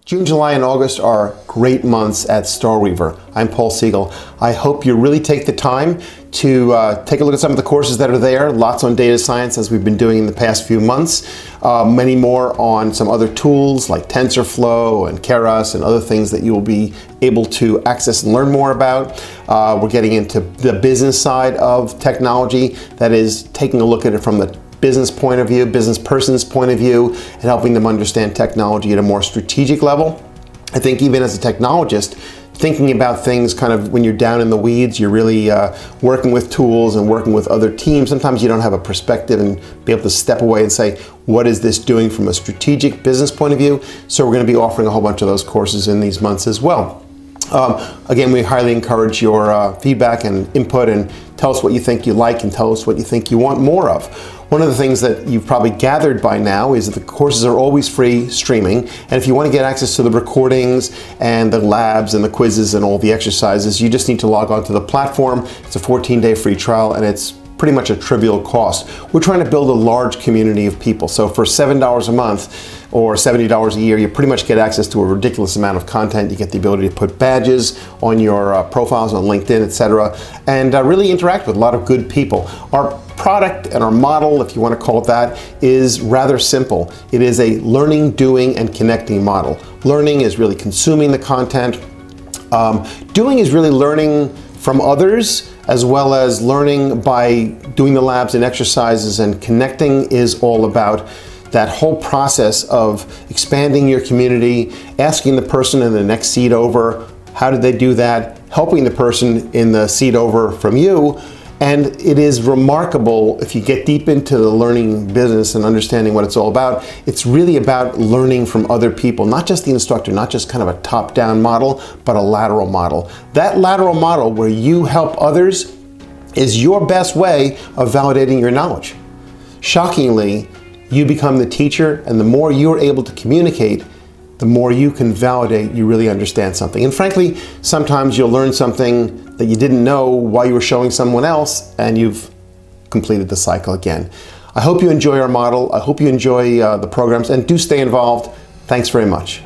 June, July, and August are great months at Starweaver. I'm Paul Siegel. I hope you really take the time to take a look at some of the courses that are there. Lots on data science, as we've been doing in the past few months. Many more on some other tools like TensorFlow and Keras and other things that you will be able to access and learn more about. We're getting into the business side of technology, that is taking a look at it from the business point of view, business person's point of view, and helping them understand technology at a more strategic level. I think even as a technologist, thinking about things kind of when you're down in the weeds, you're really working with tools and working with other teams. Sometimes you don't have a perspective and be able to step away and say, what is this doing from a strategic business point of view? So we're going to be offering a whole bunch of those courses in these months as well. Again, we highly encourage your feedback and input, and tell us what you think you like and tell us what you think you want more of. One of the things that you've probably gathered by now is that the courses are always free streaming, and if you want to get access to the recordings and the labs and the quizzes and all the exercises, you just need to log on to the platform. It's a 14-day free trial, and it's pretty much a trivial cost. We're trying to build a large community of people. So for $7 a month or $70 a year, you pretty much get access to a ridiculous amount of content. You get the ability to put badges on your profiles on LinkedIn, etc., and really interact with a lot of good people. Our product and our model, if you want to call it that, is rather simple. It is a learning, doing, and connecting model. Learning is really consuming the content. Doing is really learning from others, as well as learning by doing the labs and exercises, and connecting is all about that whole process of expanding your community, asking the person in the next seat over, how did they do that, helping the person in the seat over from you. And it is remarkable if you get deep into the learning business and understanding what it's all about. It's really about learning from other people, not just the instructor, not just kind of a top-down model, but a lateral model. That lateral model where you help others is your best way of validating your knowledge. Shockingly, you become the teacher, and the more you're able to communicate, the more you can validate you really understand something. And frankly, sometimes you'll learn something that you didn't know while you were showing someone else, and you've completed the cycle again. I hope you enjoy our model. I hope you enjoy the programs, and do stay involved. Thanks very much.